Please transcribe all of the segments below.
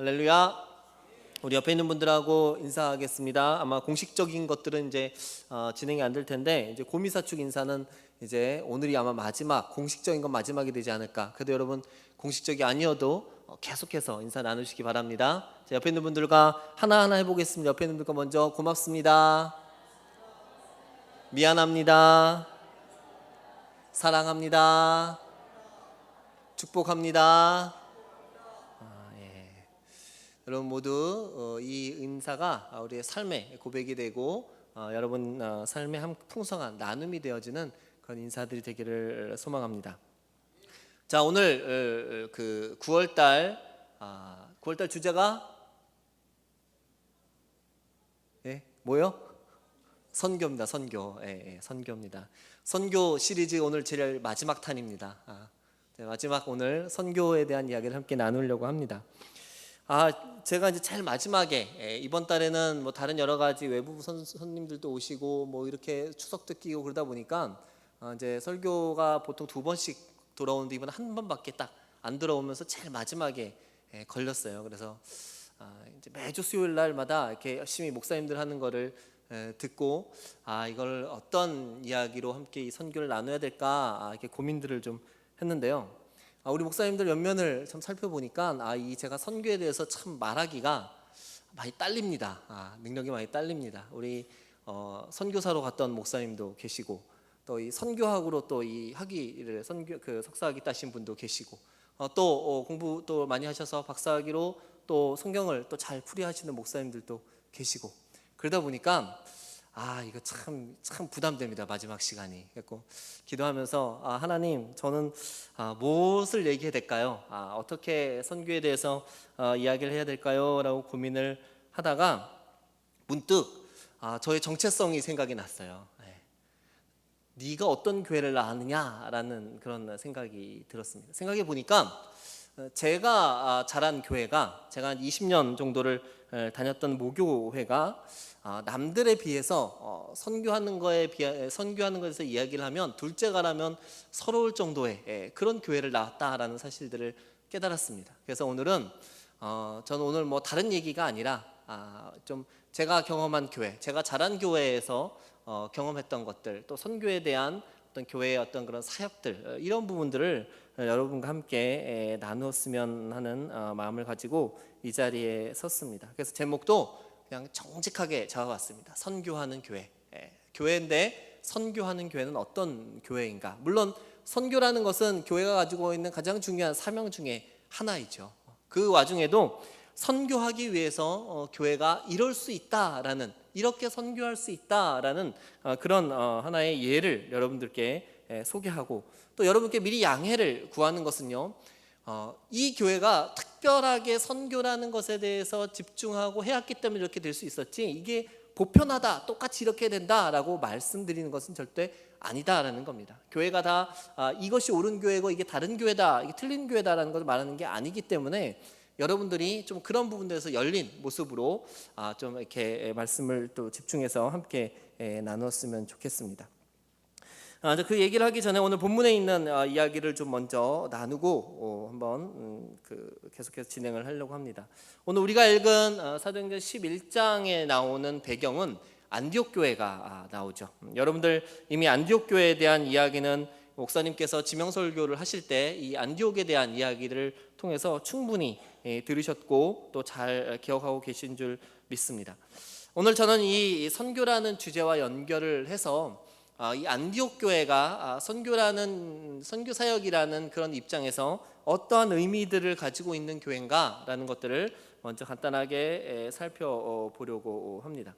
할렐루야. 우리 옆에 있는 분들하고 인사하겠습니다. 아마 공식적인 것들은 이제 진행이 안 될 텐데, 이제 고미사축 인사는 이제 오늘이 아마 마지막, 공식적인 건 마지막이 되지 않을까. 그래도 여러분 공식적이 아니어도 계속해서 인사 나누시기 바랍니다. 자, 옆에 있는 분들과 하나하나 해보겠습니다. 옆에 있는 분들과 먼저 고맙습니다, 미안합니다, 사랑합니다, 축복합니다. 여러분 모두 이 인사가 우리의 삶의 고백이 되고 여러분 삶의 한 풍성한 나눔이 되어지는 그런 인사들이 되기를 소망합니다. 자, 오늘 그 9월달 주제가 뭐요? 선교입니다. 선교입니다. 선교 시리즈 오늘 제일 마지막 탄입니다. 마지막 오늘 선교에 대한 이야기를 함께 나누려고 합니다. 제가 이제 제일 마지막에 이번 달에는 뭐 다른 여러 가지 외부 손님들도 오시고 뭐 이렇게 추석도 끼고 그러다 보니까 이제 설교가 보통 2번씩 돌아오는데 이번에 한 번밖에 딱 안 들어오면서 제일 마지막에 걸렸어요. 그래서 이제 매주 수요일 날마다 이렇게 열심히 목사님들 하는 거를 듣고 이걸 어떤 이야기로 함께 이 선교를 나눠야 될까 이렇게 고민들을 좀 했는데요. 우리 목사님들 연면을 참 살펴보니까 제가 선교에 대해서 참 말하기가 많이 딸립니다. 능력이 많이 딸립니다. 우리 선교사로 갔던 목사님도 계시고, 또 이 선교학으로 또 이 학위를 석사학위 따신 분도 계시고, 또 공부 또 많이 하셔서 박사학위로 또 성경을 또 잘 풀이하시는 목사님들도 계시고, 그러다 보니까 이거 참 부담됩니다. 마지막 시간이. 그래서 기도하면서 하나님, 저는 무엇을 얘기해야 될까요? 어떻게 선교에 대해서 이야기를 해야 될까요? 라고 고민을 하다가 문득 저의 정체성이 생각이 났어요. 네가 어떤 교회를 나왔느냐라는 그런 생각이 들었습니다. 생각해 보니까 제가 자란 교회가, 제가 한 20년 정도를 다녔던 모교회가 남들에 비해서 선교하는 것에서 이야기를 하면 둘째가라면 서러울 정도의 그런 교회를 나왔다라는 사실들을 깨달았습니다. 그래서 오늘은 저는 오늘 뭐 다른 얘기가 아니라 좀 제가 경험한 교회, 제가 자란 교회에서 경험했던 것들, 또 선교에 대한 어떤 교회의 어떤 그런 사역들, 이런 부분들을 여러분과 함께 나누었으면 하는 마음을 가지고 이 자리에 섰습니다. 그래서 제목도 그냥 정직하게 잡아봤습니다. 선교하는 교회. 교회인데 선교하는 교회는 어떤 교회인가? 물론 선교라는 것은 교회가 가지고 있는 가장 중요한 사명 중에 하나이죠. 그 와중에도 선교하기 위해서 교회가 이럴 수 있다라는, 이렇게 선교할 수 있다라는 그런 하나의 예를 여러분들께 소개하고, 또 여러분께 미리 양해를 구하는 것은요, 이 교회가 특별하게 선교라는 것에 대해서 집중하고 해왔기 때문에 이렇게 될 수 있었지, 이게 보편하다, 똑같이 이렇게 된다라고 말씀드리는 것은 절대 아니다라는 겁니다. 교회가 다 이것이 옳은 교회고 이게 다른 교회다, 이게 틀린 교회다라는 것을 말하는 게 아니기 때문에 여러분들이 좀 그런 부분에서 열린 모습으로 좀 이렇게 말씀을 또 집중해서 함께 나눴으면 좋겠습니다. 그 얘기를 하기 전에 오늘 본문에 있는 이야기를 좀 먼저 나누고 한번 계속해서 진행을 하려고 합니다. 오늘 우리가 읽은 사도행전 11장에 나오는 배경은 안디옥 교회가 나오죠. 여러분들 이미 안디옥 교회에 대한 이야기는 목사님께서 지명설교를 하실 때 이 안디옥에 대한 이야기를 통해서 충분히 들으셨고 또 잘 기억하고 계신 줄 믿습니다. 오늘 저는 이 선교라는 주제와 연결을 해서 이 안디옥 교회가 선교 사역이라는 그런 입장에서 어떠한 의미들을 가지고 있는 교회인가라는 것들을 먼저 간단하게 살펴보려고 합니다.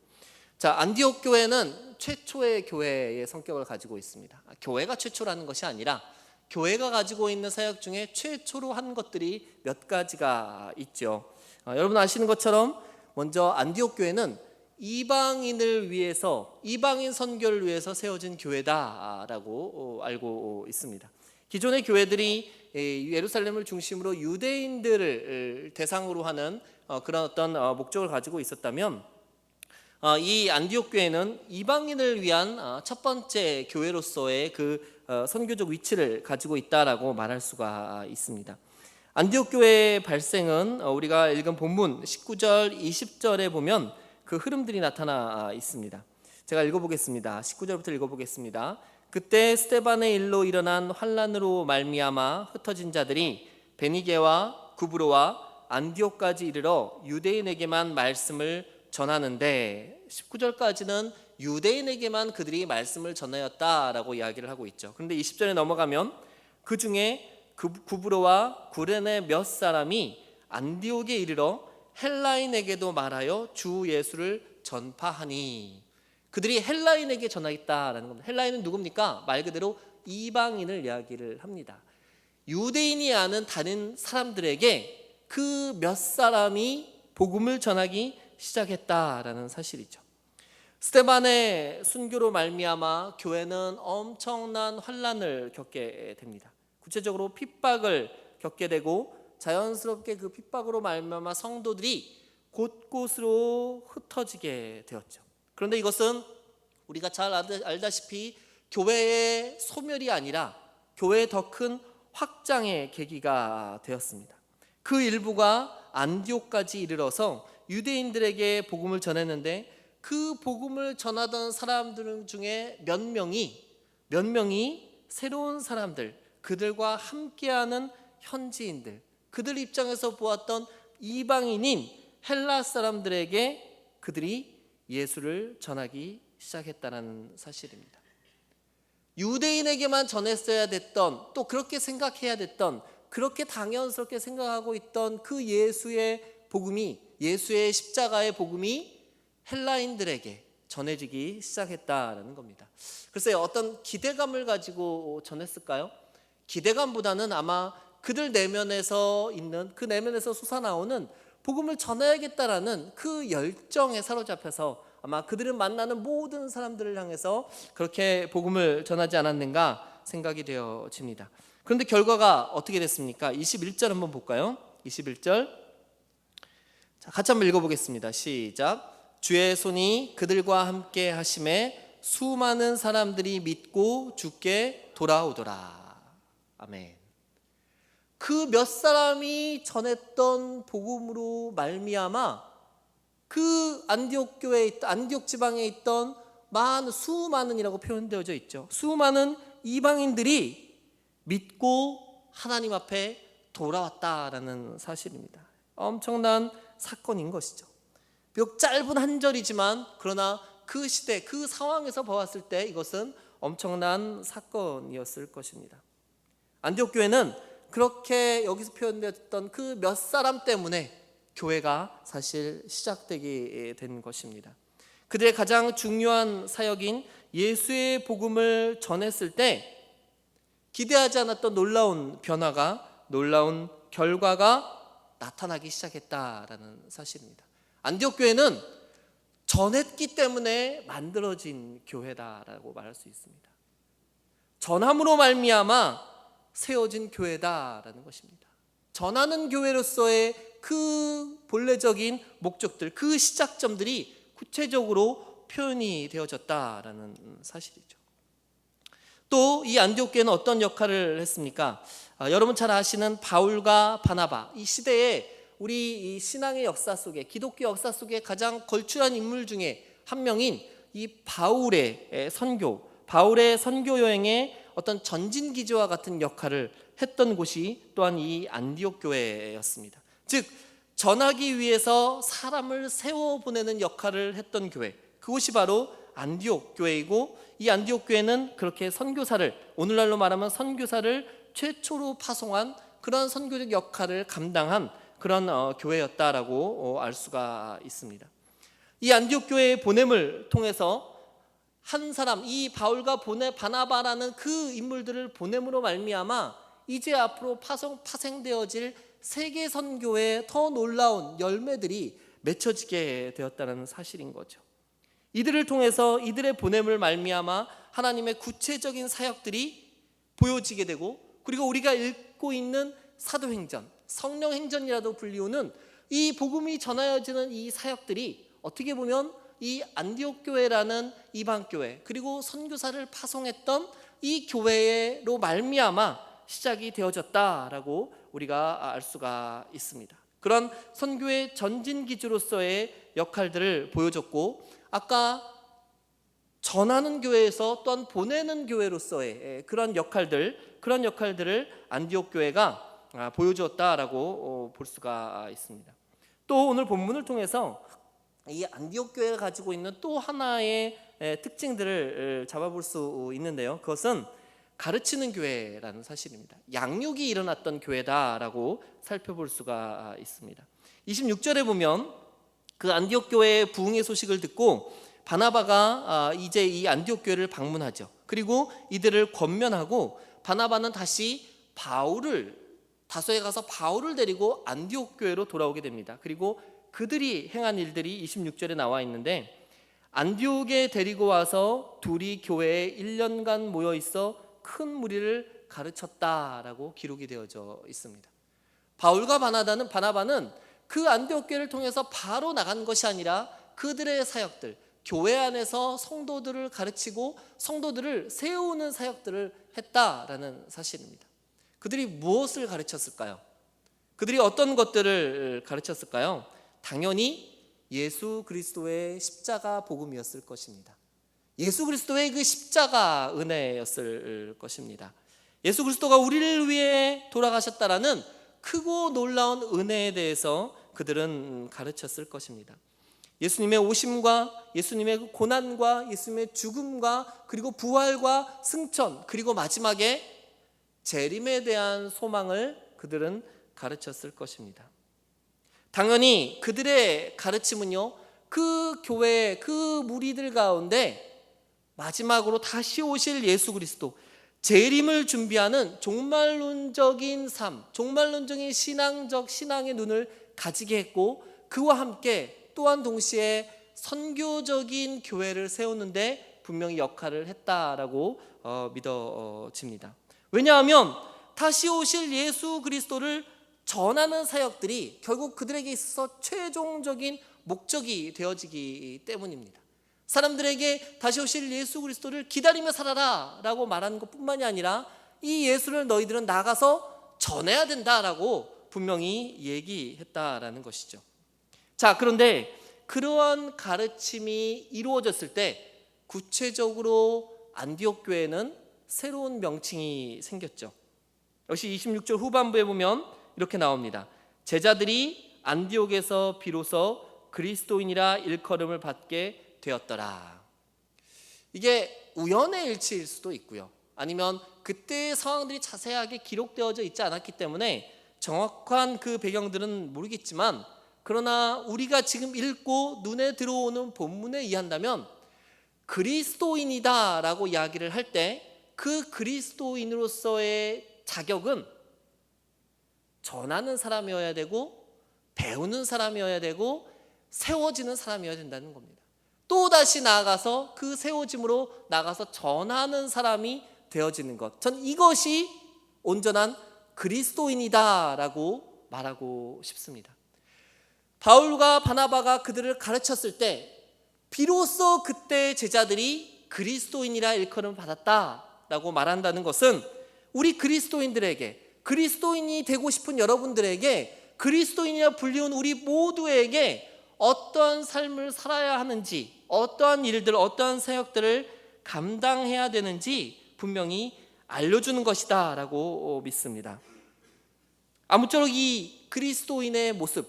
자, 안디옥 교회는 최초의 교회의 성격을 가지고 있습니다. 교회가 최초라는 것이 아니라 교회가 가지고 있는 사역 중에 최초로 한 것들이 몇 가지가 있죠. 여러분 아시는 것처럼 먼저 안디옥 교회는 이방인을 위해서, 이방인 선교를 위해서 세워진 교회다라고 알고 있습니다. 기존의 교회들이 예루살렘을 중심으로 유대인들을 대상으로 하는 그런 어떤 목적을 가지고 있었다면, 이 안디옥 교회는 이방인을 위한 첫 번째 교회로서의 그 선교적 위치를 가지고 있다라고 말할 수가 있습니다. 안디옥 교회의 발생은 우리가 읽은 본문 19절, 20절에 보면 그 흐름들이 나타나 있습니다. 제가 읽어보겠습니다. 19절부터 읽어보겠습니다. 그때 스데반의 일로 일어난 환란으로 말미암아 흩어진 자들이 베니게와 구브로와 안디옥까지 이르러 유대인에게만 말씀을 전하는데, 19절까지는 유대인에게만 그들이 말씀을 전하였다라고 이야기를 하고 있죠. 그런데 20절에 넘어가면 그 중에 구브로와 구레네 몇 사람이 안디옥에 이르러 헬라인에게도 말하여 주 예수를 전파하니, 그들이 헬라인에게 전하겠다라는 겁니다. 헬라인은 누굽니까? 말 그대로 이방인을 이야기를 합니다. 유대인이 아는 다른 사람들에게 그 몇 사람이 복음을 전하기 시작했다라는 사실이죠. 스데반의 순교로 말미암아 교회는 엄청난 환란을 겪게 됩니다. 구체적으로 핍박을 겪게 되고, 자연스럽게 그 핍박으로 말미암아 성도들이 곳곳으로 흩어지게 되었죠. 그런데 이것은 우리가 잘 알다시피 교회의 소멸이 아니라 교회의 더 큰 확장의 계기가 되었습니다. 그 일부가 안디옥까지 이르러서 유대인들에게 복음을 전했는데, 그 복음을 전하던 사람들 중에 몇 명이 새로운 사람들, 그들과 함께하는 현지인들, 그들 입장에서 보았던 이방인인 헬라 사람들에게 그들이 예수를 전하기 시작했다는 사실입니다. 유대인에게만 전했어야 됐던, 또 그렇게 생각해야 됐던, 그렇게 당연스럽게 생각하고 있던 그 예수의 복음이, 예수의 십자가의 복음이 헬라인들에게 전해지기 시작했다라는 겁니다. 글쎄요, 어떤 기대감을 가지고 전했을까요? 기대감보다는 아마 그들 내면에서 있는, 그 내면에서 솟아나오는 복음을 전해야겠다라는 그 열정에 사로잡혀서 아마 그들은 만나는 모든 사람들을 향해서 그렇게 복음을 전하지 않았는가 생각이 되어집니다. 그런데 결과가 어떻게 됐습니까? 21절 한번 볼까요? 21절, 자, 같이 한번 읽어보겠습니다. 시작. 주의 손이 그들과 함께 하심에 수많은 사람들이 믿고 주께 돌아오더라. 아멘. 그 몇 사람이 전했던 복음으로 말미암아 그 안디옥 교회에 있던, 안디옥 지방에 있던 수많은이라고 표현되어져 있죠. 수많은 이방인들이 믿고 하나님 앞에 돌아왔다라는 사실입니다. 엄청난 사건인 것이죠. 비록 짧은 한 절이지만 그러나 그 시대, 그 상황에서 보았을 때 이것은 엄청난 사건이었을 것입니다. 안디옥 교회는 그렇게 여기서 표현되었던 그 몇 사람 때문에 교회가 사실 시작되게 된 것입니다. 그들의 가장 중요한 사역인 예수의 복음을 전했을 때 기대하지 않았던 놀라운 변화가, 놀라운 결과가 나타나기 시작했다라는 사실입니다. 안디옥 교회는 전했기 때문에 만들어진 교회다라고 말할 수 있습니다. 전함으로 말미암아 세워진 교회다라는 것입니다. 전하는 교회로서의 그 본래적인 목적들, 그 시작점들이 구체적으로 표현이 되어졌다라는 사실이죠. 또 이 안디옥 교회는 어떤 역할을 했습니까? 여러분 잘 아시는 바울과 바나바, 이 시대에 우리 이 신앙의 역사 속에, 기독교 역사 속에 가장 걸출한 인물 중에 한 명인 이 바울의 선교 여행의 어떤 전진기지와 같은 역할을 했던 곳이 또한 이 안디옥 교회였습니다. 즉 전하기 위해서 사람을 세워 보내는 역할을 했던 교회, 그곳이 바로 안디옥 교회이고, 이 안디옥 교회는 그렇게 선교사를, 오늘날로 말하면 선교사를 최초로 파송한 그런 선교적 역할을 감당한 그런 교회였다라고 알 수가 있습니다. 이 안디옥 교회의 보냄을 통해서 한 사람, 이 바울과 바나바라는 그 인물들을 보냄으로 말미암아 이제 앞으로 파생되어질 세계 선교의 더 놀라운 열매들이 맺혀지게 되었다는 사실인 거죠. 이들을 통해서, 이들의 보냄을 말미암아 하나님의 구체적인 사역들이 보여지게 되고, 그리고 우리가 읽고 있는 사도행전, 성령행전이라도 불리우는 이 복음이 전하여지는 이 사역들이 어떻게 보면 이 안디옥 교회라는 이방 교회, 그리고 선교사를 파송했던 이 교회로 말미암아 시작이 되어졌다라고 우리가 알 수가 있습니다. 그런 선교의 전진기지로서의 역할들을 보여줬고, 아까 전하는 교회에서 또한 보내는 교회로서의 그런 역할들을 안디옥 교회가 보여주었다라고 볼 수가 있습니다. 또 오늘 본문을 통해서 이 안디옥 교회가 가지고 있는 또 하나의 특징들을 잡아볼 수 있는데요. 그것은 가르치는 교회라는 사실입니다. 양육이 일어났던 교회다라고 살펴볼 수가 있습니다. 26절에 보면 그 안디옥 교회의 부흥의 소식을 듣고 바나바가 이제 이 안디옥 교회를 방문하죠. 그리고 이들을 권면하고 바나바는 다시 다소에 가서 바울을 데리고 안디옥 교회로 돌아오게 됩니다. 그리고 그들이 행한 일들이 26절에 나와 있는데, 안디옥에 데리고 와서 둘이 교회에 1년간 모여 있어 큰 무리를 가르쳤다라고 기록이 되어져 있습니다. 바울과 바나바는 그 안디옥 교회를 통해서 바로 나간 것이 아니라 그들의 사역들, 교회 안에서 성도들을 가르치고 성도들을 세우는 사역들을 했다라는 사실입니다. 그들이 무엇을 가르쳤을까요? 그들이 어떤 것들을 가르쳤을까요? 당연히 예수 그리스도의 십자가 복음이었을 것입니다. 예수 그리스도의 그 십자가 은혜였을 것입니다. 예수 그리스도가 우리를 위해 돌아가셨다라는 크고 놀라운 은혜에 대해서 그들은 가르쳤을 것입니다. 예수님의 오심과 예수님의 고난과 예수님의 죽음과 그리고 부활과 승천, 그리고 마지막에 재림에 대한 소망을 그들은 가르쳤을 것입니다. 당연히 그들의 가르침은요, 그 교회, 그 무리들 가운데 마지막으로 다시 오실 예수 그리스도, 재림을 준비하는 종말론적인 삶, 종말론적인 신앙의 눈을 가지게 했고, 그와 함께 또한 동시에 선교적인 교회를 세우는데 분명히 역할을 했다라고 믿어집니다. 왜냐하면 다시 오실 예수 그리스도를 전하는 사역들이 결국 그들에게 있어서 최종적인 목적이 되어지기 때문입니다. 사람들에게 다시 오실 예수 그리스도를 기다리며 살아라 라고 말하는 것뿐만이 아니라 이 예수를 너희들은 나가서 전해야 된다라고 분명히 얘기했다라는 것이죠. 자, 그런데 그러한 가르침이 이루어졌을 때 구체적으로 안디옥 교회는 새로운 명칭이 생겼죠. 역시 26절 후반부에 보면 이렇게 나옵니다. 제자들이 안디옥에서 비로소 그리스도인이라 일컬음을 받게 되었더라. 이게 우연의 일치일 수도 있고요, 아니면 그때의 상황들이 자세하게 기록되어져 있지 않았기 때문에 정확한 그 배경들은 모르겠지만, 그러나 우리가 지금 읽고 눈에 들어오는 본문에 의한다면 그리스도인이다 라고 이야기를 할 때 그 그리스도인으로서의 자격은 전하는 사람이어야 되고, 배우는 사람이어야 되고, 세워지는 사람이어야 된다는 겁니다. 또다시 나아가서 그 세워짐으로 나가서 전하는 사람이 되어지는 것, 전 이것이 온전한 그리스도인이다라고 말하고 싶습니다. 바울과 바나바가 그들을 가르쳤을 때 비로소 그때 제자들이 그리스도인이라 일컬음을 받았다라고 말한다는 것은 우리 그리스도인들에게, 그리스도인이 되고 싶은 여러분들에게, 그리스도인이라 불리운 우리 모두에게 어떠한 삶을 살아야 하는지, 어떠한 일들, 어떠한 사역들을 감당해야 되는지 분명히 알려주는 것이다 라고 믿습니다. 아무쪼록 이 그리스도인의 모습,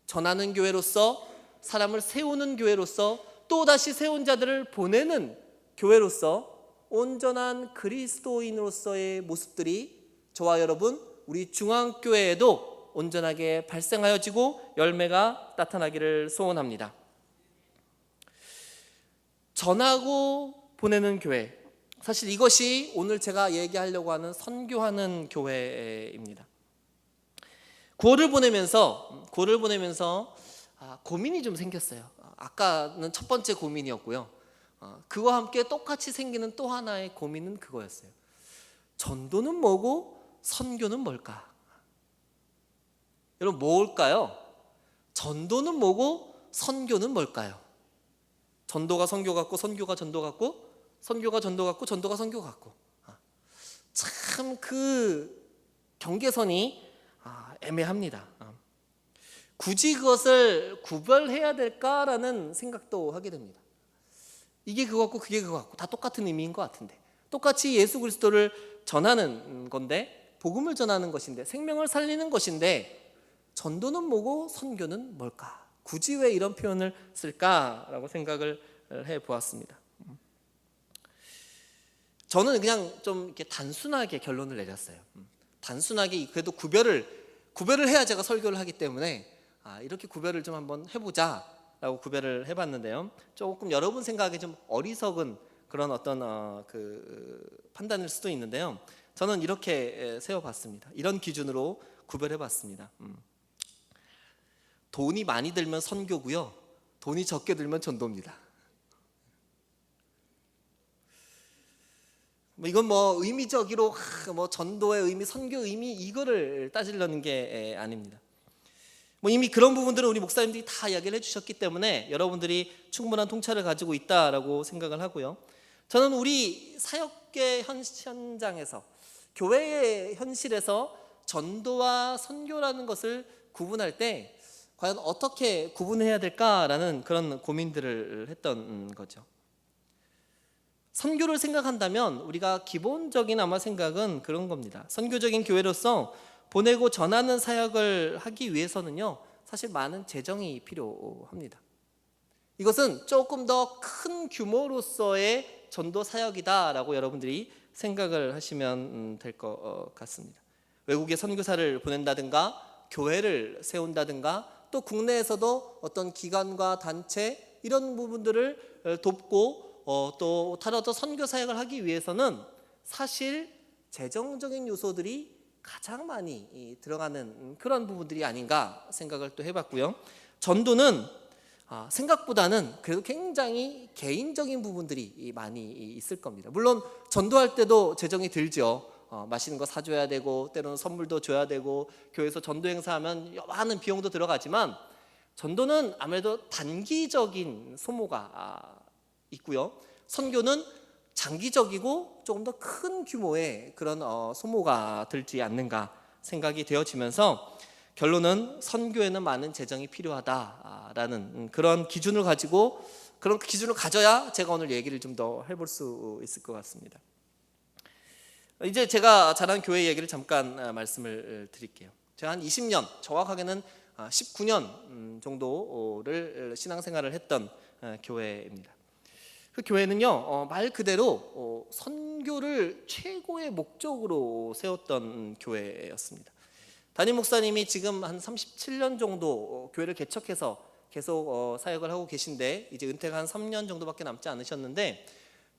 전하는 교회로서, 사람을 세우는 교회로서, 또다시 세운 자들을 보내는 교회로서 온전한 그리스도인으로서의 모습들이 저와 여러분, 우리 중앙교회에도 온전하게 발생하여지고 열매가 나타나기를 소원합니다. 전하고 보내는 교회, 사실 이것이 오늘 제가 얘기하려고 하는 선교하는 교회입니다. 9월을 보내면서 고민이 좀 생겼어요. 아까는 첫 번째 고민이었고요, 그와 함께 똑같이 생기는 또 하나의 고민은 그거였어요. 전도는 뭐고 선교는 뭘까? 여러분, 뭘까요? 전도는 뭐고 선교는 뭘까요? 전도가 선교 같고, 선교가 전도 같고, 선교가 전도 같고, 전도가 선교 같고, 참 그 경계선이 애매합니다. 굳이 그것을 구별해야 될까라는 생각도 하게 됩니다. 이게 그거 같고 그게 그거 같고 다 똑같은 의미인 것 같은데, 똑같이 예수 그리스도를 전하는 건데, 복음을 전하는 것인데, 생명을 살리는 것인데, 전도는 뭐고 선교는 뭘까? 굳이 왜 이런 표현을 쓸까라고 생각을 해보았습니다. 저는 그냥 좀 이렇게 단순하게 결론을 내렸어요. 단순하게 그래도 구별을 해야 제가 설교를 하기 때문에 이렇게 구별을 좀 한번 해보자라고 구별을 해봤는데요. 조금 여러분 생각에 좀 어리석은 그런 어떤 판단일 수도 있는데요. 저는 이렇게 세워봤습니다. 이런 기준으로 구별해봤습니다. 돈이 많이 들면 선교고요, 돈이 적게 들면 전도입니다. 이건 의미적으로 전도의 의미, 선교 의미 이거를 따지려는 게 아닙니다. 이미 그런 부분들은 우리 목사님들이 다 이야기를 해주셨기 때문에 여러분들이 충분한 통찰을 가지고 있다라고 생각을 하고요. 저는 우리 사역계 현장에서, 교회의 현실에서 전도와 선교라는 것을 구분할 때 과연 어떻게 구분해야 될까라는 그런 고민들을 했던 거죠. 선교를 생각한다면 우리가 기본적인 아마 생각은 그런 겁니다. 선교적인 교회로서 보내고 전하는 사역을 하기 위해서는요, 사실 많은 재정이 필요합니다. 이것은 조금 더 큰 규모로서의 전도 사역이다라고 여러분들이 생각을 하시면 될 것 같습니다. 외국에 선교사를 보낸다든가 교회를 세운다든가 또 국내에서도 어떤 기관과 단체 이런 부분들을 돕고 또 다른 어떤 선교 사역을 하기 위해서는 사실 재정적인 요소들이 가장 많이 들어가는 그런 부분들이 아닌가 생각을 또 해봤고요. 전도는 생각보다는 그래도 굉장히 개인적인 부분들이 많이 있을 겁니다. 물론 전도할 때도 재정이 들죠. 맛있는 거 사줘야 되고 때로는 선물도 줘야 되고 교회에서 전도 행사하면 많은 비용도 들어가지만, 전도는 아무래도 단기적인 소모가 있고요, 선교는 장기적이고 조금 더 큰 규모의 그런 소모가 들지 않는가 생각이 되어지면서, 결론은 선교에는 많은 재정이 필요하다라는 그런 기준을 가지고, 그런 기준을 가져야 제가 오늘 얘기를 좀 더 해볼 수 있을 것 같습니다. 이제 제가 자란 교회 얘기를 잠깐 말씀을 드릴게요. 제가 한 20년, 정확하게는 19년 정도를 신앙생활을 했던 교회입니다. 그 교회는요, 말 그대로 선교를 최고의 목적으로 세웠던 교회였습니다. 담임 목사님이 지금 한 37년 정도 교회를 개척해서 계속 사역을 하고 계신데, 이제 은퇴가 한 3년 정도밖에 남지 않으셨는데,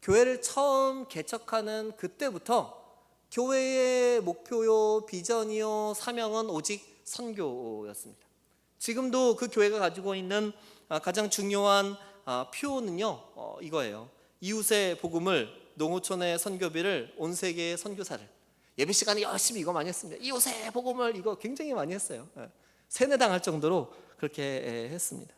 교회를 처음 개척하는 그때부터 교회의 목표요, 비전이요, 사명은 오직 선교였습니다. 지금도 그 교회가 가지고 있는 가장 중요한 표는요, 이거예요. 이웃의 복음을, 농어촌의 선교비를, 온 세계의 선교사를. 예배 시간에 열심히 이거 많이 했습니다. 이웃의 복음을 이거 굉장히 많이 했어요. 세뇌당할 정도로 그렇게 했습니다.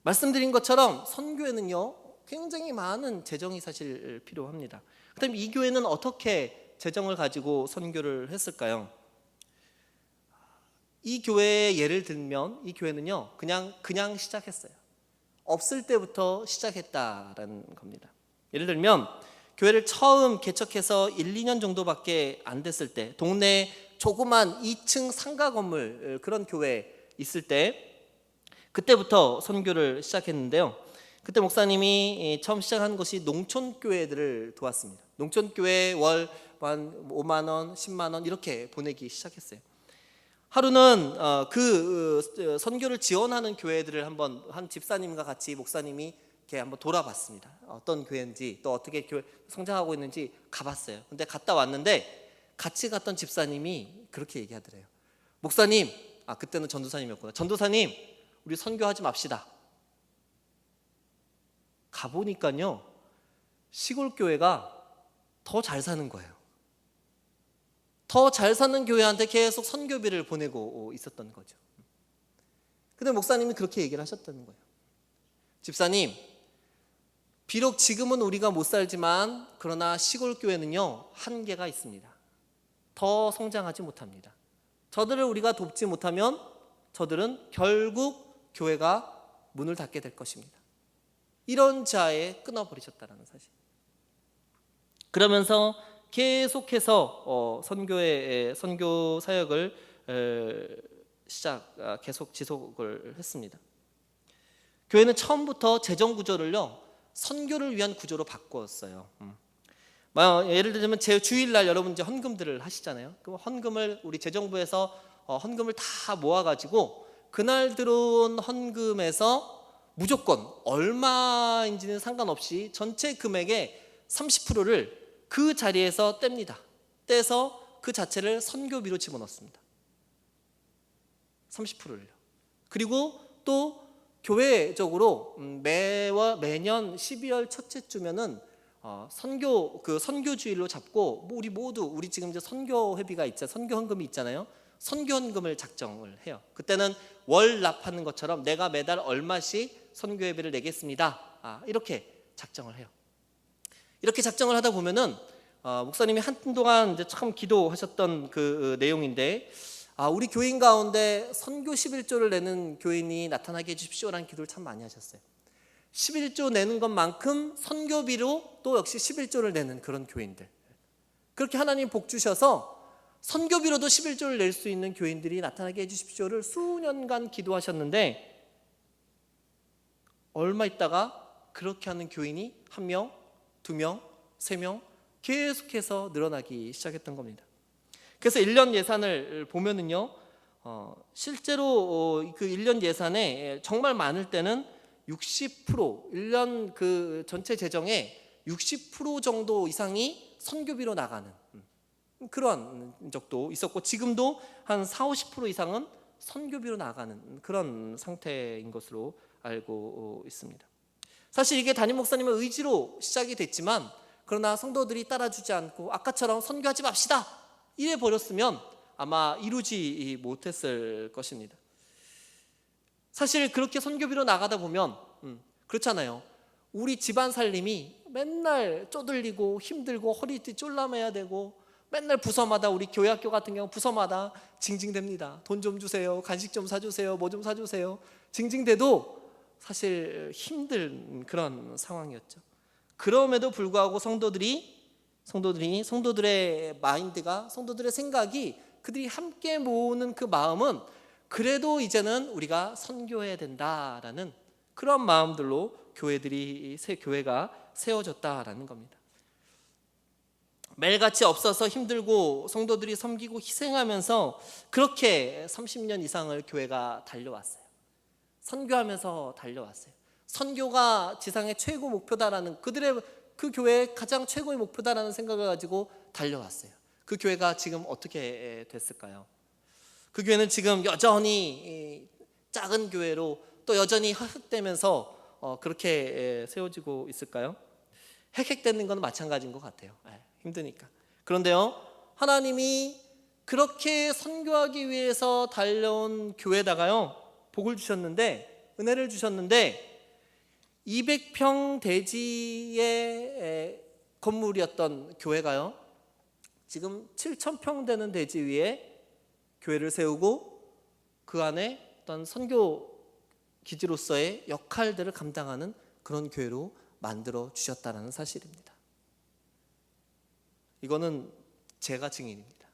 말씀드린 것처럼 선교에는요, 굉장히 많은 재정이 사실 필요합니다. 그다음에 이 교회는 어떻게 재정을 가지고 선교를 했을까요? 이 교회의 예를 들면, 이 교회는요, 그냥 시작했어요. 없을 때부터 시작했다라는 겁니다. 예를 들면 교회를 처음 개척해서 1, 2년 정도밖에 안 됐을 때, 동네에 조그만 2층 상가 건물, 그런 교회 있을 때, 그때부터 선교를 시작했는데요. 그때 목사님이 처음 시작한 것이 농촌교회들을 도왔습니다. 농촌교회 월 한 5만 원, 10만 원 이렇게 보내기 시작했어요. 하루는 그 선교를 지원하는 교회들을 한번 한 집사님과 같이 목사님이 이렇게 한번 돌아봤습니다. 어떤 교회인지 또 어떻게 교회 성장하고 있는지 가봤어요. 근데 갔다 왔는데 같이 갔던 집사님이 그렇게 얘기하더래요. 목사님, 그때는 전도사님이었구나. 전도사님, 우리 선교하지 맙시다. 가보니까요, 시골 교회가 더 잘 사는 거예요. 더 잘 사는 교회한테 계속 선교비를 보내고 있었던 거죠. 근데 목사님이 그렇게 얘기를 하셨다는 거예요. 집사님, 비록 지금은 우리가 못 살지만 그러나 시골 교회는요, 한계가 있습니다. 더 성장하지 못합니다. 저들을 우리가 돕지 못하면 저들은 결국 교회가 문을 닫게 될 것입니다. 이런 자에 끊어버리셨다는 사실. 그러면서 계속해서 선교 사역을 계속 지속을 했습니다. 교회는 처음부터 재정 구조를요 선교를 위한 구조로 바꾸었어요. 예를 들면 제 주일날 여러분 이제 헌금들을 하시잖아요. 그 헌금을 우리 재정부에서 헌금을 다 모아가지고 그날 들어온 헌금에서 무조건 얼마인지는 상관없이 전체 금액의 30%를 그 자리에서 뗍니다. 떼서 그 자체를 선교비로 집어넣습니다. 30%를요. 그리고 또 교회적으로 매년 12월 첫째 주면은 선교주일로 잡고 우리 모두 우리 지금 이제 선교 회비가 선교 헌금이 있잖아요. 선교 헌금을 작정을 해요. 그때는 월 납하는 것처럼 내가 매달 얼마씩 선교 회비를 내겠습니다. 이렇게 작정을 해요. 이렇게 작정을 하다 보면은 목사님이 한동안 이제 참 기도하셨던 그 내용인데 우리 교인 가운데 선교 11조를 내는 교인이 나타나게 해주십시오라는 기도를 참 많이 하셨어요. 11조 내는 것만큼 선교비로 또 역시 11조를 내는 그런 교인들, 그렇게 하나님 복 주셔서 선교비로도 11조를 낼 수 있는 교인들이 나타나게 해주십시오를 수년간 기도하셨는데 얼마 있다가 그렇게 하는 교인이 1명, 2명, 3명 계속해서 늘어나기 시작했던 겁니다. 그래서 1년 예산을 보면은요 실제로 그 1년 예산에 정말 많을 때는 60% 1년 그 전체 재정의 60% 정도 이상이 선교비로 나가는 그런 적도 있었고, 지금도 한 40-50% 이상은 선교비로 나가는 그런 상태인 것으로 알고 있습니다. 사실 이게 담임 목사님의 의지로 시작이 됐지만 그러나 성도들이 따라주지 않고 아까처럼 선교하지 맙시다 이래 버렸으면 아마 이루지 못했을 것입니다. 사실 그렇게 선교비로 나가다 보면 그렇잖아요. 우리 집안 살림이 맨날 쪼들리고 힘들고 허리띠 쫄라매야 되고 맨날 부서마다 우리 교회 학교 같은 경우 부서마다 징징댑니다. 돈 좀 주세요. 간식 좀 사주세요. 뭐 좀 사주세요. 징징대도 사실 힘든 그런 상황이었죠. 그럼에도 불구하고 성도들의 마인드가, 성도들의 생각이, 그들이 함께 모으는 그 마음은 그래도 이제는 우리가 선교해야 된다라는 그런 마음들로 교회가 세워졌다라는 겁니다. 매일같이 없어서 힘들고 성도들이 섬기고 희생하면서 그렇게 30년 이상을 교회가 달려왔어요. 선교하면서 달려왔어요. 선교가 지상의 최고 목표다라는 그 교회의 가장 최고의 목표다라는 생각을 가지고 달려왔어요. 그 교회가 지금 어떻게 됐을까요? 그 교회는 지금 여전히 작은 교회로 또 여전히 흑흑대면서 그렇게 세워지고 있을까요? 헥헥대는 건 마찬가지인 것 같아요. 힘드니까. 그런데요, 하나님이 그렇게 선교하기 위해서 달려온 교회에다가요 복을 주셨는데, 은혜를 주셨는데 200평 대지의 건물이었던 교회가요 지금 7,000평 되는 대지 위에 교회를 세우고 그 안에 어떤 선교 기지로서의 역할들을 감당하는 그런 교회로 만들어 주셨다는 사실입니다. 이거는 제가 증인입니다.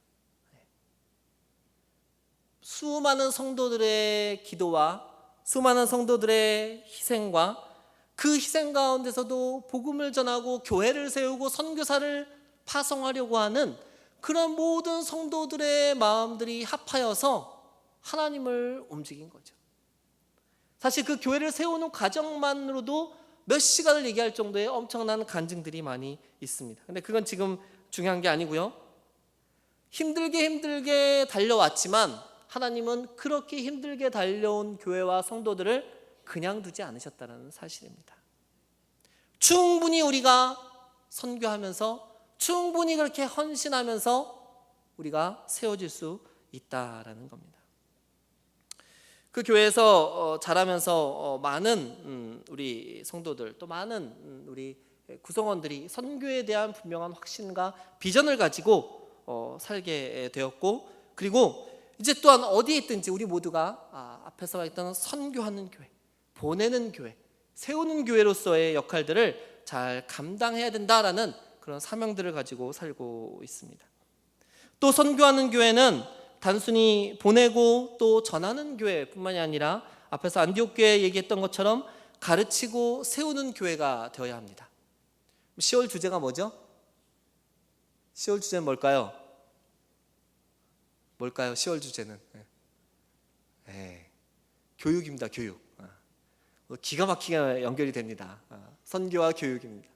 수많은 성도들의 기도와 수많은 성도들의 희생과 그 희생 가운데서도 복음을 전하고 교회를 세우고 선교사를 파송하려고 하는 그런 모든 성도들의 마음들이 합하여서 하나님을 움직인 거죠. 사실 그 교회를 세우는 과정만으로도 몇 시간을 얘기할 정도의 엄청난 간증들이 많이 있습니다. 근데 그건 지금 중요한 게 아니고요. 힘들게 달려왔지만 하나님은 그렇게 힘들게 달려온 교회와 성도들을 그냥 두지 않으셨다는 사실입니다. 충분히 우리가 선교하면서 충분히 그렇게 헌신하면서 우리가 세워질 수 있다라는 겁니다. 그 교회에서 자라면서 많은 우리 성도들, 또 많은 우리 구성원들이 선교에 대한 분명한 확신과 비전을 가지고 살게 되었고, 그리고 이제 또한 어디에 있든지 우리 모두가 앞에서 말했던 선교하는 교회, 보내는 교회, 세우는 교회로서의 역할들을 잘 감당해야 된다라는 그런 사명들을 가지고 살고 있습니다. 또 선교하는 교회는 단순히 보내고 또 전하는 교회뿐만이 아니라 앞에서 안디옥 교회 얘기했던 것처럼 가르치고 세우는 교회가 되어야 합니다. 10월 주제가 뭐죠? 10월 주제는 뭘까요? 10월 주제는 교육입니다. 교육. 기가 막히게 연결이 됩니다. 선교와 교육입니다.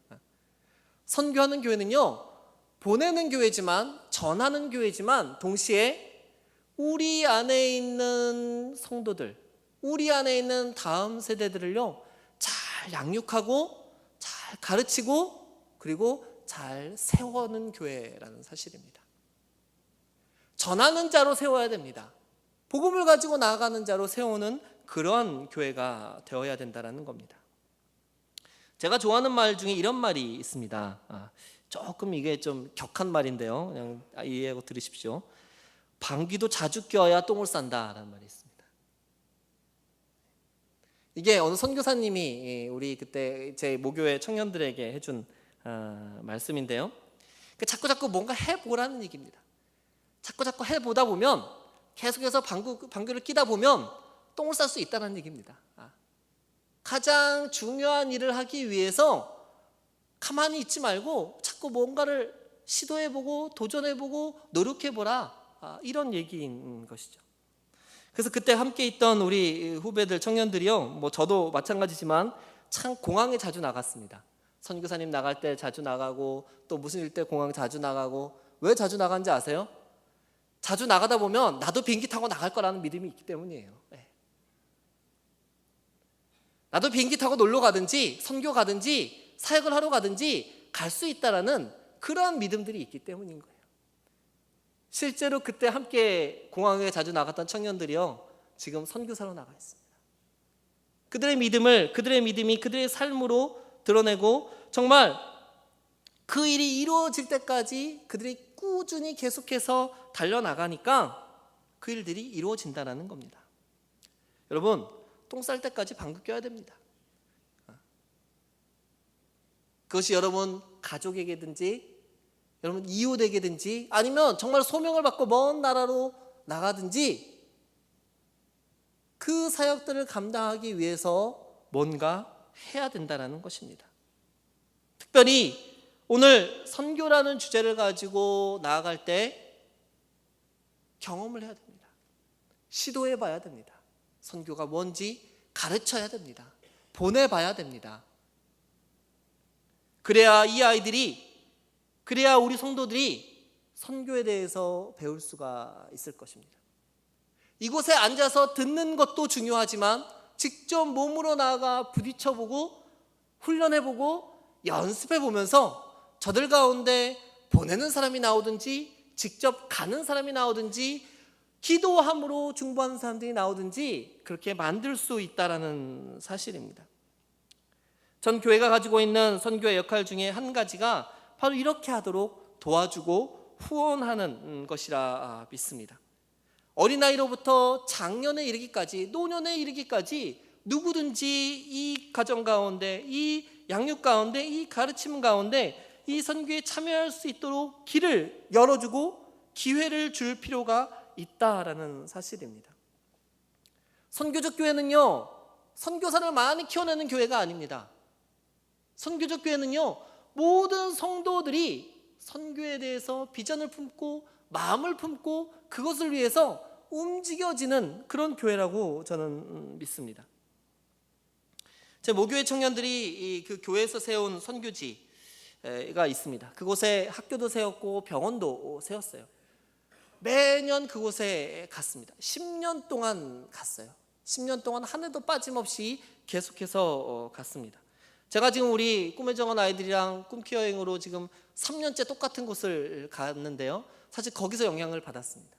선교하는 교회는요, 보내는 교회지만, 전하는 교회지만 동시에 우리 안에 있는 성도들, 우리 안에 있는 다음 세대들을요 잘 양육하고 잘 가르치고 그리고 잘 세워는 교회라는 사실입니다. 전하는 자로 세워야 됩니다. 복음을 가지고 나아가는 자로 세우는 그런 교회가 되어야 된다는 겁니다. 제가 좋아하는 말 중에 이런 말이 있습니다. 조금 이게 좀 격한 말인데요, 그냥 이해하고 들으십시오. 방귀도 자주 껴야 똥을 싼다라는 말이 있습니다. 이게 어느 선교사님이 우리 그때 제 모교회 청년들에게 해준 말씀인데요, 자꾸 뭔가 해보라는 얘기입니다. 자꾸 해보다 보면 계속해서 방귀를 끼다 보면 똥을 쌀 수 있다는 얘기입니다. 가장 중요한 일을 하기 위해서 가만히 있지 말고 자꾸 뭔가를 시도해보고 도전해보고 노력해보라, 이런 얘기인 것이죠. 그래서 그때 함께 있던 우리 후배들 청년들이요, 저도 마찬가지지만 참 공항에 자주 나갔습니다. 선교사님 나갈 때 자주 나가고 또 무슨 일 때 공항 자주 나가고. 왜 자주 나간지 아세요? 자주 나가다 보면 나도 비행기 타고 나갈 거라는 믿음이 있기 때문이에요. 나도 비행기 타고 놀러 가든지 선교 가든지 사역을 하러 가든지 갈 수 있다라는 그런 믿음들이 있기 때문인 거예요. 실제로 그때 함께 공항에 자주 나갔던 청년들이요, 지금 선교사로 나가 있습니다. 그들의 믿음이 그들의 삶으로 드러내고 정말 그 일이 이루어질 때까지 그들이 꾸준히 계속해서 달려나가니까 그 일들이 이루어진다는 겁니다. 여러분, 똥 쌀 때까지 방귀 껴야 됩니다. 그것이 여러분 가족에게든지 여러분 이웃에게든지 아니면 정말 소명을 받고 먼 나라로 나가든지 그 사역들을 감당하기 위해서 뭔가 해야 된다는 것입니다. 특별히 오늘 선교라는 주제를 가지고 나아갈 때 경험을 해야 됩니다. 시도해 봐야 됩니다. 선교가 뭔지 가르쳐야 됩니다. 보내봐야 됩니다. 그래야 이 아이들이, 그래야 우리 성도들이 선교에 대해서 배울 수가 있을 것입니다. 이곳에 앉아서 듣는 것도 중요하지만 직접 몸으로 나아가 부딪혀보고 훈련해보고 연습해보면서 저들 가운데 보내는 사람이 나오든지 직접 가는 사람이 나오든지 기도함으로 중보하는 사람들이 나오든지 그렇게 만들 수 있다는 사실입니다. 전 교회가 가지고 있는 선교의 역할 중에 한 가지가 바로 이렇게 하도록 도와주고 후원하는 것이라 믿습니다. 어린아이로부터 장년에 이르기까지, 노년에 이르기까지 누구든지 이 가정 가운데, 이 양육 가운데, 이 가르침 가운데 이 선교에 참여할 수 있도록 길을 열어주고 기회를 줄 필요가 있다라는 사실입니다. 선교적 교회는요, 선교사를 많이 키워내는 교회가 아닙니다. 선교적 교회는요, 모든 성도들이 선교에 대해서 비전을 품고 마음을 품고 그것을 위해서 움직여지는 그런 교회라고 저는 믿습니다. 제 모교회 청년들이 그 교회에서 세운 선교지가 있습니다. 그곳에 학교도 세웠고 병원도 세웠어요. 매년 그곳에 갔습니다. 10년 동안 갔어요. 10년 동안 한 해도 빠짐없이 계속해서 갔습니다. 제가 지금 우리 꿈의 정원 아이들이랑 꿈키 여행으로 지금 3년째 똑같은 곳을 갔는데요, 사실 거기서 영향을 받았습니다.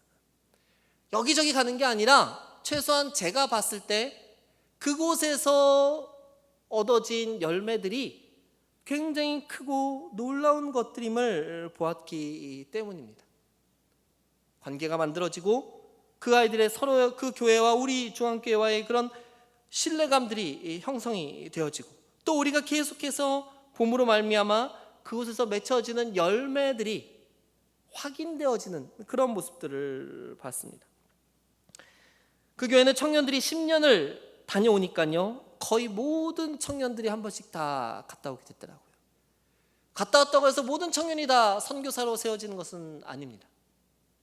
여기저기 가는 게 아니라 최소한 제가 봤을 때 그곳에서 얻어진 열매들이 굉장히 크고 놀라운 것들임을 보았기 때문입니다. 관계가 만들어지고 그 아이들의 서로 그 교회와 우리 중앙교회와의 그런 신뢰감들이 형성이 되어지고 또 우리가 계속해서 봄으로 말미암아 그곳에서 맺혀지는 열매들이 확인되어지는 그런 모습들을 봤습니다. 그 교회는 청년들이 10년을 다녀오니까요, 거의 모든 청년들이 한 번씩 다 갔다 오게 됐더라고요. 갔다 왔다고 해서 모든 청년이 다 선교사로 세워지는 것은 아닙니다.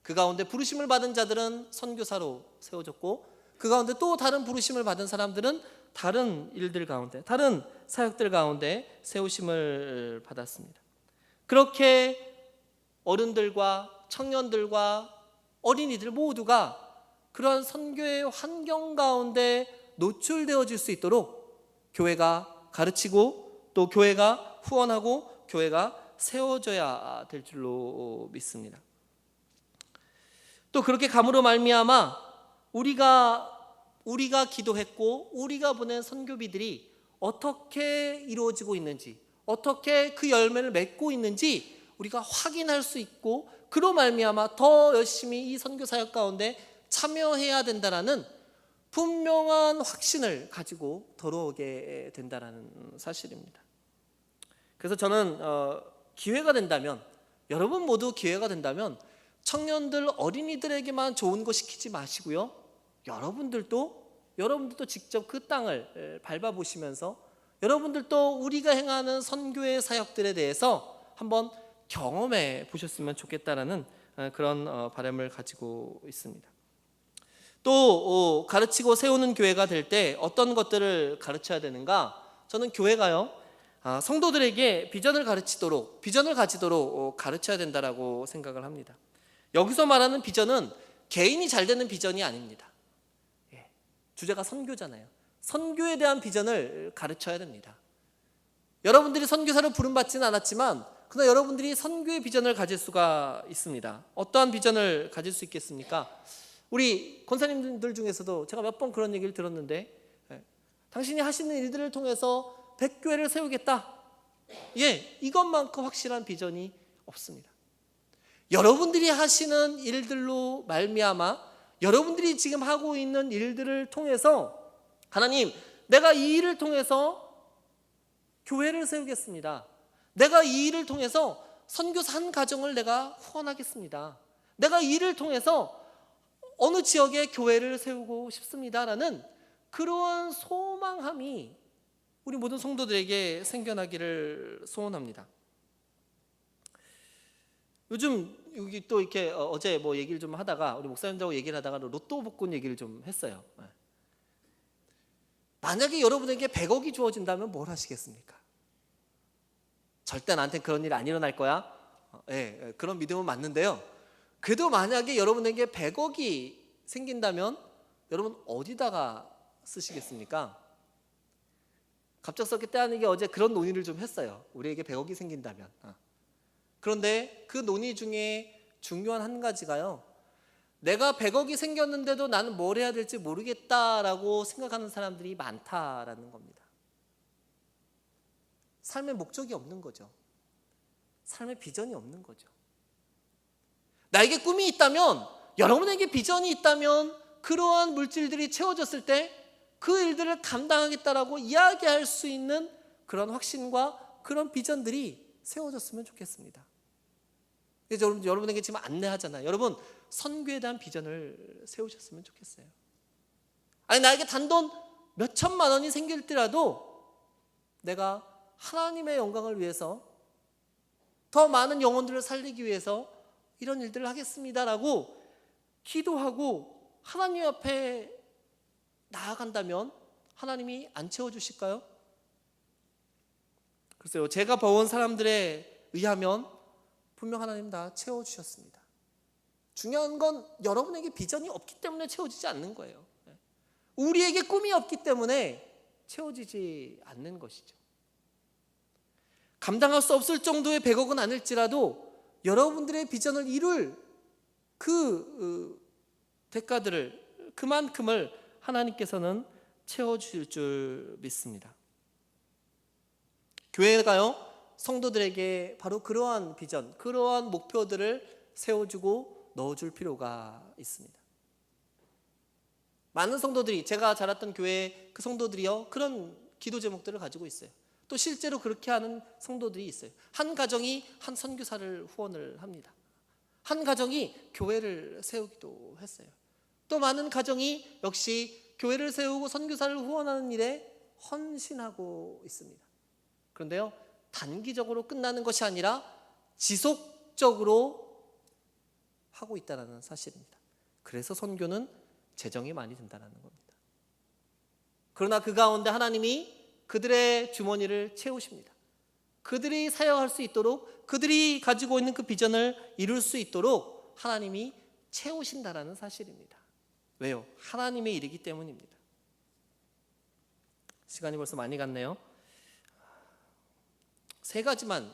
그 가운데 부르심을 받은 자들은 선교사로 세워졌고 그 가운데 또 다른 부르심을 받은 사람들은 다른 일들 가운데, 다른 사역들 가운데 세우심을 받았습니다. 그렇게 어른들과 청년들과 어린이들 모두가 그러한 선교의 환경 가운데 노출되어질 수 있도록 교회가 가르치고 또 교회가 후원하고 교회가 세워져야 될 줄로 믿습니다. 또 그렇게 감으로 말미암아 우리가 기도했고 우리가 보낸 선교비들이 어떻게 이루어지고 있는지, 어떻게 그 열매를 맺고 있는지 우리가 확인할 수 있고 그로 말미암아 더 열심히 이 선교 사역 가운데 참여해야 된다라는 분명한 확신을 가지고 돌아오게 된다라는 사실입니다. 그래서 저는 기회가 된다면, 여러분 모두 기회가 된다면 청년들, 어린이들에게만 좋은 거 시키지 마시고요, 여러분들도 직접 그 땅을 밟아보시면서 여러분들도 우리가 행하는 선교의 사역들에 대해서 한번 경험해 보셨으면 좋겠다라는 그런 바람을 가지고 있습니다. 또 가르치고 세우는 교회가 될 때 어떤 것들을 가르쳐야 되는가? 저는 교회가요, 성도들에게 비전을 가지도록 가르쳐야 된다라고 생각을 합니다. 여기서 말하는 비전은 개인이 잘 되는 비전이 아닙니다. 주제가 선교잖아요. 선교에 대한 비전을 가르쳐야 됩니다. 여러분들이 선교사로 부름받지는 않았지만 그러나 여러분들이 선교의 비전을 가질 수가 있습니다. 어떠한 비전을 가질 수 있겠습니까? 우리 권사님들 중에서도 제가 몇 번 그런 얘기를 들었는데, 당신이 하시는 일들을 통해서 100교회를 세우겠다, 이것만큼 확실한 비전이 없습니다. 여러분들이 하시는 일들로 말미암아 여러분들이 지금 하고 있는 일들을 통해서 하나님, 내가 이 일을 통해서 교회를 세우겠습니다. 내가 이 일을 통해서 선교사 한 가정을 내가 후원하겠습니다. 내가 이 일을 통해서 어느 지역에 교회를 세우고 싶습니다라는 그러한 소망함이 우리 모든 성도들에게 생겨나기를 소원합니다. 요즘 여기 또 이렇게 어제 뭐 얘기를 좀 하다가 우리 목사님들하고 얘기를 하다가 로또 복권 얘기를 좀 했어요. 만약에 여러분에게 100억이 주어진다면 뭘 하시겠습니까? 절대 나한테 그런 일 안 일어날 거야. 그런 믿음은 맞는데요. 그래도 만약에 여러분에게 100억이 생긴다면 여러분 어디다가 쓰시겠습니까? 갑작스럽게 때아니게 어제 그런 논의를 좀 했어요. 우리에게 100억이 생긴다면. 그런데 그 논의 중에 중요한 한 가지가요, 내가 100억이 생겼는데도 나는 뭘 해야 될지 모르겠다라고 생각하는 사람들이 많다라는 겁니다. 삶의 목적이 없는 거죠. 삶의 비전이 없는 거죠. 나에게 꿈이 있다면, 여러분에게 비전이 있다면 그러한 물질들이 채워졌을 때 그 일들을 감당하겠다라고 이야기할 수 있는 그런 확신과 그런 비전들이 세워졌으면 좋겠습니다. 그래서 여러분에게 지금 안내하잖아요. 여러분, 선교에 대한 비전을 세우셨으면 좋겠어요. 아니, 나에게 단돈 몇 천만 원이 생길지라도 내가 하나님의 영광을 위해서, 더 많은 영혼들을 살리기 위해서 이런 일들을 하겠습니다라고 기도하고 하나님 앞에 나아간다면 하나님이 안 채워주실까요? 글쎄요, 제가 봐온 사람들에 의하면 분명 하나님 다 채워주셨습니다. 중요한 건 여러분에게 비전이 없기 때문에 채워지지 않는 거예요. 우리에게 꿈이 없기 때문에 채워지지 않는 것이죠. 감당할 수 없을 정도의 100억은 아닐지라도 여러분들의 비전을 이룰 그 대가들을, 그만큼을 하나님께서는 채워주실 줄 믿습니다. 교회가요, 성도들에게 바로 그러한 비전, 그러한 목표들을 세워주고 넣어줄 필요가 있습니다. 많은 성도들이, 제가 자랐던 교회 그 성도들이요, 그런 기도 제목들을 가지고 있어요. 또 실제로 그렇게 하는 성도들이 있어요. 한 가정이 한 선교사를 후원을 합니다. 한 가정이 교회를 세우기도 했어요. 또 많은 가정이 역시 교회를 세우고 선교사를 후원하는 일에 헌신하고 있습니다. 그런데요, 단기적으로 끝나는 것이 아니라 지속적으로 하고 있다는 사실입니다. 그래서 선교는 재정이 많이 든다는 겁니다. 그러나 그 가운데 하나님이 그들의 주머니를 채우십니다. 그들이 사역할 수 있도록, 그들이 가지고 있는 그 비전을 이룰 수 있도록 하나님이 채우신다라는 사실입니다. 왜요? 하나님의 일이기 때문입니다. 시간이 벌써 많이 갔네요. 세 가지만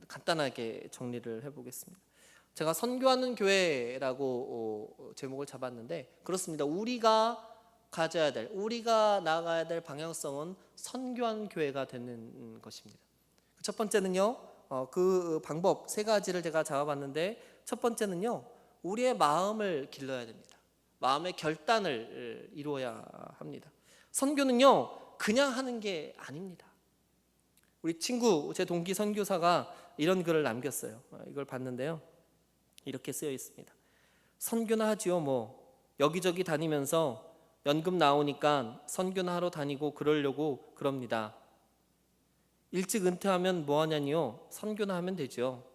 간단하게 정리를 해보겠습니다. 제가 선교하는 교회라고 제목을 잡았는데, 그렇습니다. 우리가 가져야 될, 우리가 나아가야 될 방향성은 선교하는 교회가 되는 것입니다. 첫 번째는요, 그 방법 세 가지를 제가 잡아봤는데, 첫 번째는요, 우리의 마음을 길러야 됩니다. 마음의 결단을 이루어야 합니다. 선교는요, 그냥 하는 게 아닙니다. 우리 친구, 제 동기 선교사가 이런 글을 남겼어요. 이걸 봤는데요, 이렇게 쓰여 있습니다. 선교나 하지요. 뭐 여기저기 다니면서 연금 나오니까 선교나 하러 다니고 그러려고 그럽니다. 일찍 은퇴하면 뭐하냐니요? 선교나 하면 되죠.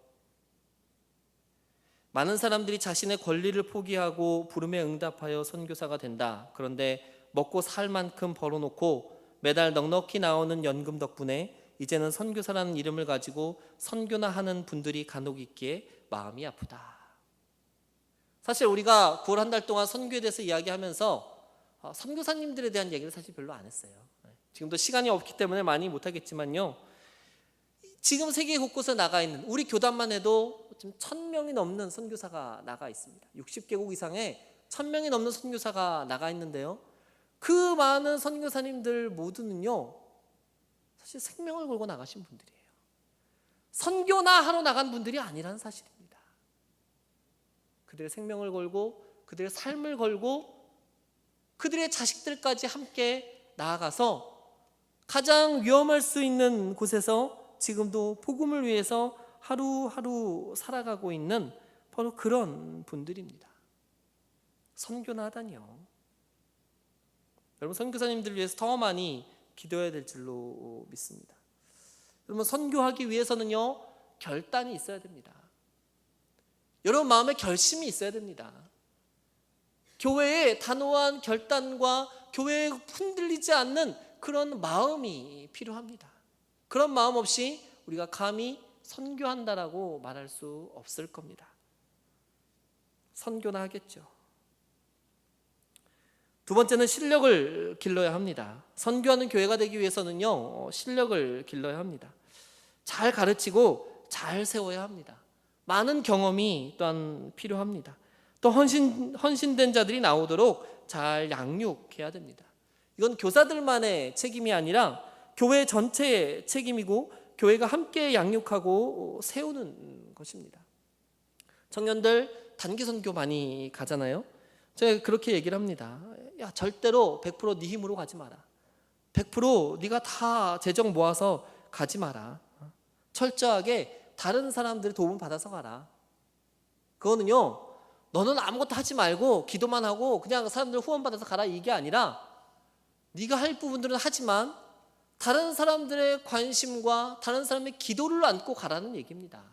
많은 사람들이 자신의 권리를 포기하고 부름에 응답하여 선교사가 된다. 그런데 먹고 살 만큼 벌어놓고 매달 넉넉히 나오는 연금 덕분에 이제는 선교사라는 이름을 가지고 선교나 하는 분들이 간혹 있기에 마음이 아프다. 사실 우리가 9월 한 달 동안 선교에 대해서 이야기하면서 선교사님들에 대한 얘기를 사실 별로 안 했어요. 지금도 시간이 없기 때문에 많이 못하겠지만요, 지금 세계 곳곳에 나가 있는, 우리 교단만 해도 지금 1000명이 넘는 선교사가 나가 있습니다. 60개국 이상의 1000명이 넘는 선교사가 나가 있는데요, 그 많은 선교사님들 모두는요, 사실 생명을 걸고 나가신 분들이에요. 선교나 하러 나간 분들이 아니라는 사실입니다. 그들의 생명을 걸고, 그들의 삶을 걸고, 그들의 자식들까지 함께 나아가서 가장 위험할 수 있는 곳에서 지금도 복음을 위해서 하루하루 살아가고 있는 바로 그런 분들입니다. 선교나 하다니요. 여러분, 선교사님들을 위해서 더 많이 기도해야 될 줄로 믿습니다. 여러분, 선교하기 위해서는요, 결단이 있어야 됩니다. 여러분 마음에 결심이 있어야 됩니다. 교회의 단호한 결단과 교회에 흔들리지 않는 그런 마음이 필요합니다. 그런 마음 없이 우리가 감히 선교한다라고 말할 수 없을 겁니다. 선교나 하겠죠. 두 번째는 실력을 길러야 합니다. 선교하는 교회가 되기 위해서는요, 실력을 길러야 합니다. 잘 가르치고 잘 세워야 합니다. 많은 경험이 또한 필요합니다. 또 헌신된 자들이 나오도록 잘 양육해야 됩니다. 이건 교사들만의 책임이 아니라 교회 전체의 책임이고 교회가 함께 양육하고 세우는 것입니다. 청년들 단기 선교 많이 가잖아요. 제가 그렇게 얘기를 합니다. 야, 절대로 100% 네 힘으로 가지 마라. 100% 네가 다 재정 모아서 가지 마라. 철저하게 다른 사람들의 도움을 받아서 가라. 그거는요, 너는 아무것도 하지 말고 기도만 하고 그냥 사람들 후원 받아서 가라, 이게 아니라 네가 할 부분들은 하지만 다른 사람들의 관심과 다른 사람의 기도를 안고 가라는 얘기입니다.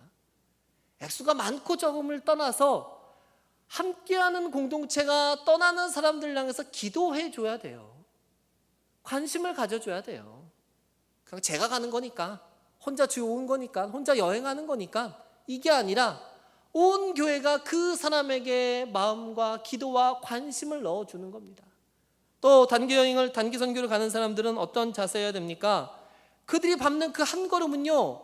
액수가 많고 적음을 떠나서 함께하는 공동체가 떠나는 사람들 향해서 기도해 줘야 돼요. 관심을 가져줘야 돼요. 그냥 제가 가는 거니까, 혼자 주요 온 거니까, 혼자 여행하는 거니까, 이게 아니라 온 교회가 그 사람에게 마음과 기도와 관심을 넣어주는 겁니다. 또 단기 여행을, 단기 선교를 가는 사람들은 어떤 자세여야 됩니까? 그들이 밟는 그 한 걸음은요,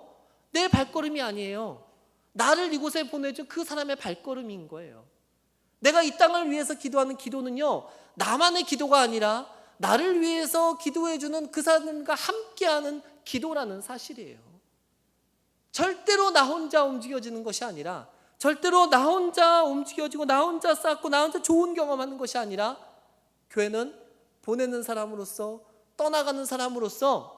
내 발걸음이 아니에요. 나를 이곳에 보내준 그 사람의 발걸음인 거예요. 내가 이 땅을 위해서 기도하는 기도는요, 나만의 기도가 아니라 나를 위해서 기도해주는 그 사람과 함께하는 기도라는 사실이에요. 절대로 나 혼자 움직여지는 것이 아니라 절대로 나 혼자 움직여지고 나 혼자 쌓고 나 혼자 좋은 경험하는 것이 아니라 교회는 보내는 사람으로서 떠나가는 사람으로서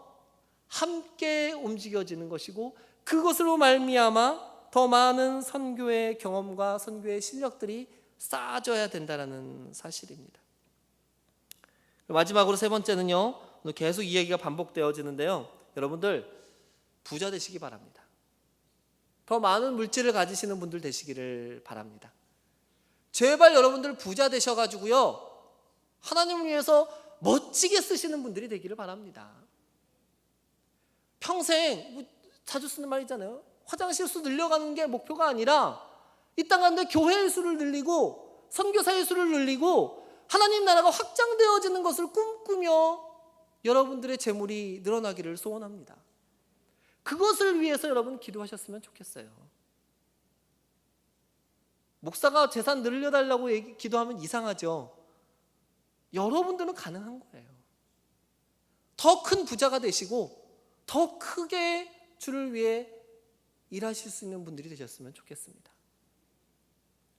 함께 움직여지는 것이고 그것으로 말미암아 더 많은 선교의 경험과 선교의 실력들이 쌓아져야 된다는 사실입니다. 마지막으로 세 번째는요, 오늘 계속 이 얘기가 반복되어지는데요, 여러분들 부자 되시기 바랍니다. 더 많은 물질을 가지시는 분들 되시기를 바랍니다. 제발 여러분들 부자 되셔가지고요, 하나님을 위해서 멋지게 쓰시는 분들이 되기를 바랍니다. 평생 자주 쓰는 말이잖아요. 화장실 수 늘려가는 게 목표가 아니라 이 땅 가운데 교회의 수를 늘리고 선교사의 수를 늘리고 하나님 나라가 확장되어지는 것을 꿈꾸며 여러분들의 재물이 늘어나기를 소원합니다. 그것을 위해서 여러분 기도하셨으면 좋겠어요. 목사가 재산 늘려달라고 기도하면 이상하죠. 여러분들은 가능한 거예요. 더 큰 부자가 되시고 더 크게 주를 위해 일하실 수 있는 분들이 되셨으면 좋겠습니다.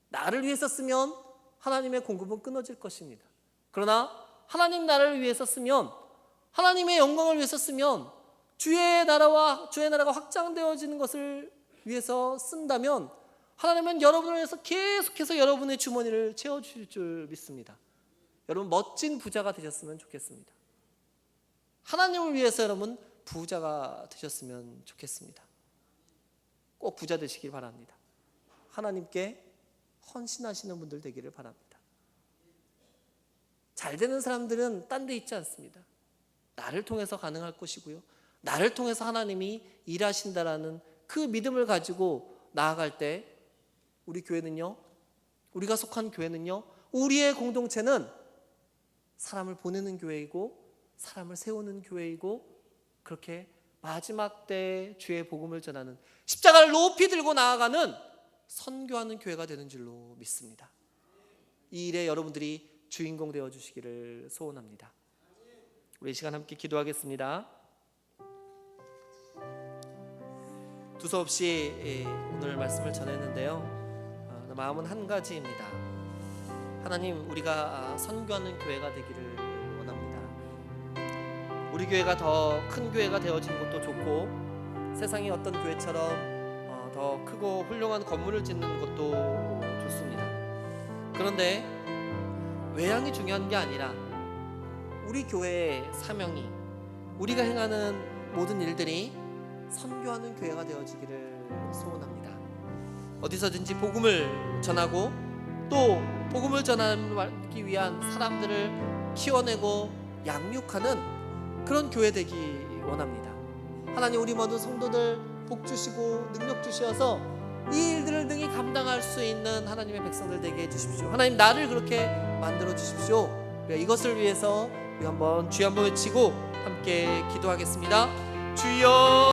나를 위해서 쓰면 하나님의 공급은 끊어질 것입니다. 그러나 하나님 나라를 위해서 쓰면, 하나님의 영광을 위해서 쓰면, 주의 나라가 확장되어지는 것을 위해서 쓴다면 하나님은 여러분을 위해서 계속해서 여러분의 주머니를 채워주실 줄 믿습니다. 여러분 멋진 부자가 되셨으면 좋겠습니다. 하나님을 위해서 여러분 부자가 되셨으면 좋겠습니다. 꼭 부자 되시길 바랍니다. 하나님께 헌신하시는 분들 되기를 바랍니다. 잘 되는 사람들은 딴 데 있지 않습니다. 나를 통해서 가능할 것이고요, 나를 통해서 하나님이 일하신다라는 그 믿음을 가지고 나아갈 때 우리 교회는요, 우리가 속한 교회는요, 우리의 공동체는 사람을 보내는 교회이고 사람을 세우는 교회이고 그렇게 마지막 때 주의 복음을 전하는, 십자가를 높이 들고 나아가는 선교하는 교회가 되는 줄로 믿습니다. 이 일에 여러분들이 주인공 되어 주시기를 소원합니다. 우리 이 시간 함께 기도하겠습니다. 두서없이 오늘 말씀을 전했는데요, 마음은 한 가지입니다. 하나님, 우리가 선교하는 교회가 되기를 원합니다. 우리 교회가 더 큰 교회가 되어진 것도 좋고 세상의 어떤 교회처럼 더 크고 훌륭한 건물을 짓는 것도 좋습니다. 그런데 외양이 중요한 게 아니라 우리 교회의 사명이, 우리가 행하는 모든 일들이 선교하는 교회가 되어지기를 소원합니다. 어디서든지 복음을 전하고 또 복음을 전하기 위한 사람들을 키워내고 양육하는 그런 교회 되기 원합니다. 하나님, 우리 모든 성도들 복 주시고 능력 주셔서 이 일들을 능히 감당할 수 있는 하나님의 백성들 되게 해주십시오. 하나님, 나를 그렇게 만들어 주십시오. 이것을 위해서 우리 한번 주여 한번 외치고 함께 기도하겠습니다. 주여.